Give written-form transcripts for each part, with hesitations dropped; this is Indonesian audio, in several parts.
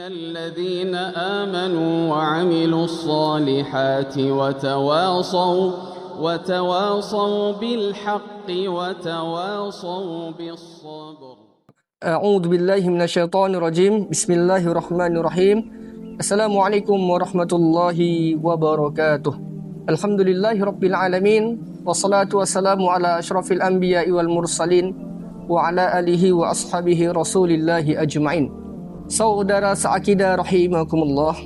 الذين آمنوا وعملوا الصالحات وتواصوا بالحق وتواصوا بالصبر. أعوذ بالله من الشيطان الرجيم. بسم الله الرحمن الرحيم. Assalamualaikum warahmatullahi wabarakatuh. Alhamdulillahi rabbil alamin. Wassalatu wassalamu ala asyrafil anbiya'i wal mursalin wa ala alihi wa ashabihi rasulillahi ajma'in. Saudara seakidah rahimakumullah.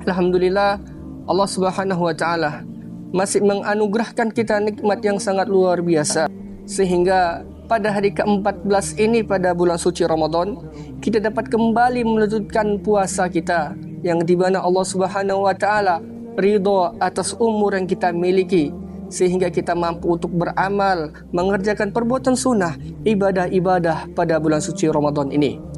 Alhamdulillah, Allah Subhanahu wa taala masih menganugerahkan kita nikmat yang sangat luar biasa, sehingga pada hari ke-14 ini pada bulan suci Ramadan kita dapat kembali melanjutkan puasa kita, yang di mana Allah Subhanahu wa taala ridha atas umur yang kita miliki, sehingga kita mampu untuk beramal, mengerjakan perbuatan sunnah, ibadah-ibadah pada bulan suci Ramadan ini.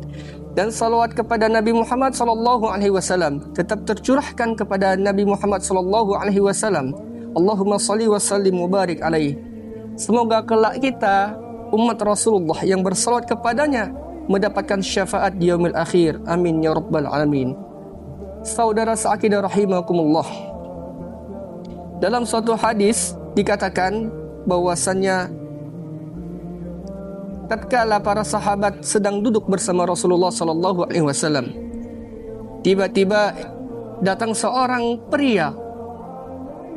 Dan salawat kepada Nabi Muhammad SAW tetap tercurahkan kepada Nabi Muhammad SAW. Allahumma salli wa sallim mubarik alaihi. Semoga kelak kita umat Rasulullah yang bersalawat kepadanya mendapatkan syafaat di yaumil akhir. Amin ya rabbal alamin. Saudara seakidah rahimakumullah, dalam suatu hadis dikatakan bahwasannya tatkala para sahabat sedang duduk bersama Rasulullah sallallahu alaihi wasallam, tiba-tiba datang seorang pria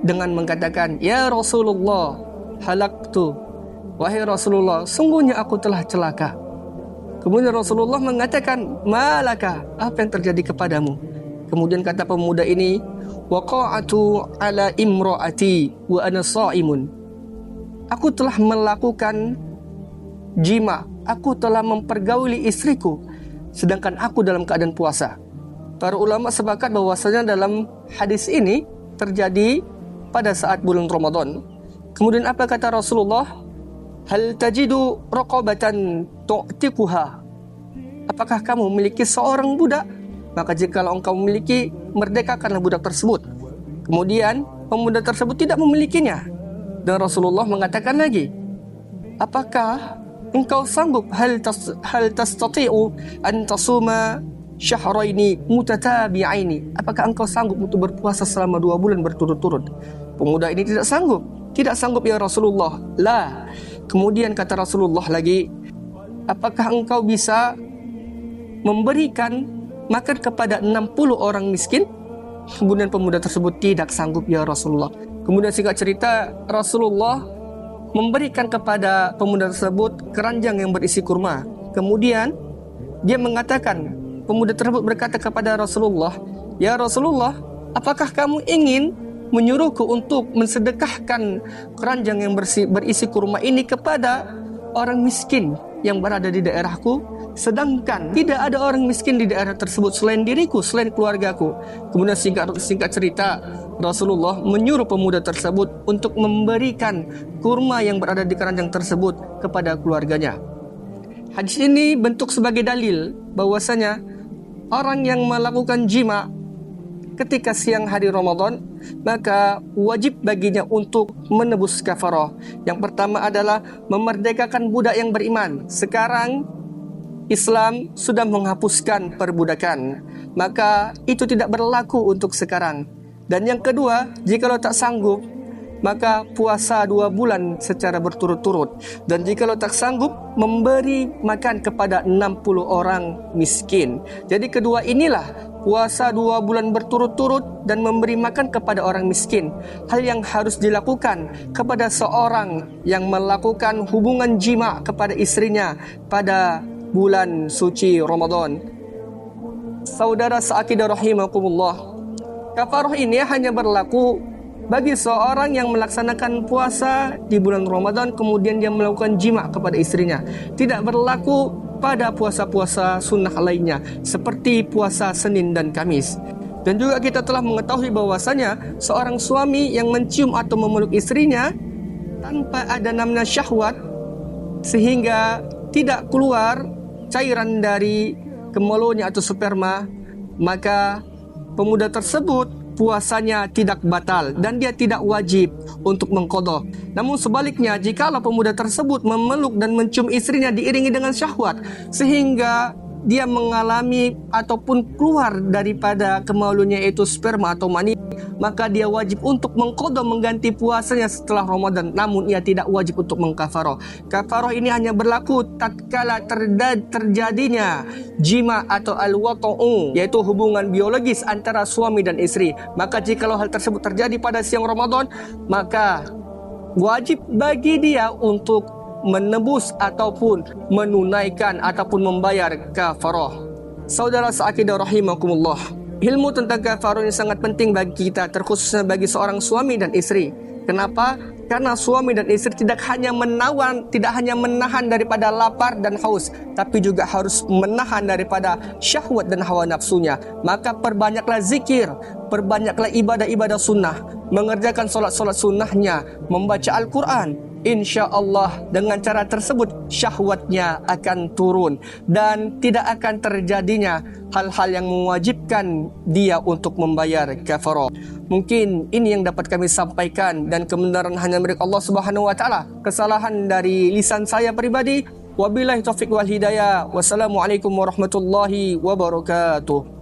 dengan mengatakan, "Ya Rasulullah, halaktu." Wahai Rasulullah, sungguhnya aku telah celaka. Kemudian Rasulullah mengatakan, "Malaka, apa yang terjadi kepadamu?" Kemudian kata pemuda ini, "Waqa'atu ala imraati wa ana sha'imun." Aku telah melakukan jima, aku telah mempergauli istriku sedangkan aku dalam keadaan puasa. Para ulama sepakat bahwasanya dalam hadis ini terjadi pada saat bulan Ramadan. Kemudian apa kata Rasulullah? Hal tajidu raqabatan tu'tiquha. Apakah kamu memiliki seorang budak? Maka jikalau engkau memiliki, merdekakanlah budak tersebut. Kemudian pemuda tersebut tidak memilikinya. Dan Rasulullah mengatakan lagi, apakah engkau sanggup hal tastati'u an tasuma syahraini mutatabi'aini? Apakah engkau sanggup untuk berpuasa selama 2 bulan berturut-turut? Pemuda ini tidak sanggup. Tidak sanggup ya Rasulullah. La. Kemudian kata Rasulullah lagi, apakah engkau bisa memberikan makan kepada 60 orang miskin? Kemudian pemuda tersebut tidak sanggup ya Rasulullah. Kemudian singkat cerita, Rasulullah memberikan kepada pemuda tersebut keranjang yang berisi kurma. Kemudian dia mengatakan, pemuda tersebut berkata kepada Rasulullah, "Ya Rasulullah, apakah kamu ingin menyuruhku untuk mensedekahkan keranjang yang berisi kurma ini kepada orang miskin yang berada di daerahku, sedangkan tidak ada orang miskin di daerah tersebut selain diriku, selain keluargaku." Kemudian singkat cerita, Rasulullah menyuruh pemuda tersebut untuk memberikan kurma yang berada di keranjang tersebut kepada keluarganya. Hadis ini bentuk sebagai dalil bahwasanya orang yang melakukan jima ketika siang hari Ramadan, maka wajib baginya untuk menebus kafarah. Yang pertama adalah memerdekakan budak yang beriman. Sekarang Islam sudah menghapuskan perbudakan, maka itu tidak berlaku untuk sekarang. Dan yang kedua, jikalau tak sanggup, maka puasa 2 bulan secara berturut-turut. Dan jikalau tak sanggup, memberi makan kepada 60 orang miskin. Jadi kedua inilah, puasa 2 bulan berturut-turut dan memberi makan kepada orang miskin, hal yang harus dilakukan kepada seorang yang melakukan hubungan jima kepada istrinya pada bulan suci Ramadan. Saudara seakidah rahimakumullah, kafarah ini hanya berlaku bagi seorang yang melaksanakan puasa di bulan Ramadan kemudian dia melakukan jima kepada istrinya. Tidak berlaku pada puasa-puasa sunnah lainnya seperti puasa Senin dan Kamis. Dan juga kita telah mengetahui bahwasanya seorang suami yang mencium atau memeluk istrinya tanpa ada namna syahwat, sehingga tidak keluar cairan dari kemaluannya atau sperma, maka pemuda tersebut puasanya tidak batal dan dia tidak wajib untuk mengqadha. Namun sebaliknya, jikalau pemuda tersebut memeluk dan mencium istrinya diiringi dengan syahwat sehingga dia mengalami ataupun keluar daripada kemaluannya yaitu sperma atau mani, maka dia wajib untuk mengqadha mengganti puasanya setelah Ramadan, namun ia tidak wajib untuk mengkafarah. Kafarah ini hanya berlaku tatkala terjadinya jima atau al-wata'u, yaitu hubungan biologis antara suami dan istri. Maka jikalau hal tersebut terjadi pada siang Ramadan, maka wajib bagi dia untuk menebus ataupun menunaikan ataupun membayar kafarah. Saudara seakidah rahimakumullah, ilmu tentang kafarah ini sangat penting bagi kita, terkhususnya bagi seorang suami dan istri. Kenapa? Karena suami dan istri tidak hanya menahan daripada lapar dan haus, tapi juga harus menahan daripada syahwat dan hawa nafsunya. Maka perbanyaklah zikir, perbanyaklah ibadah-ibadah sunnah, mengerjakan solat-solat sunnahnya, membaca Al-Quran. Insya Allah dengan cara tersebut syahwatnya akan turun dan tidak akan terjadinya hal-hal yang mewajibkan dia untuk membayar kafarah. Mungkin ini yang dapat kami sampaikan dan kebenaran hanya milik Allah Subhanahu wa taala. Kesalahan dari lisan saya pribadi. Wabillahi taufiq wal hidayah. Wassalamualaikum warahmatullahi wabarakatuh.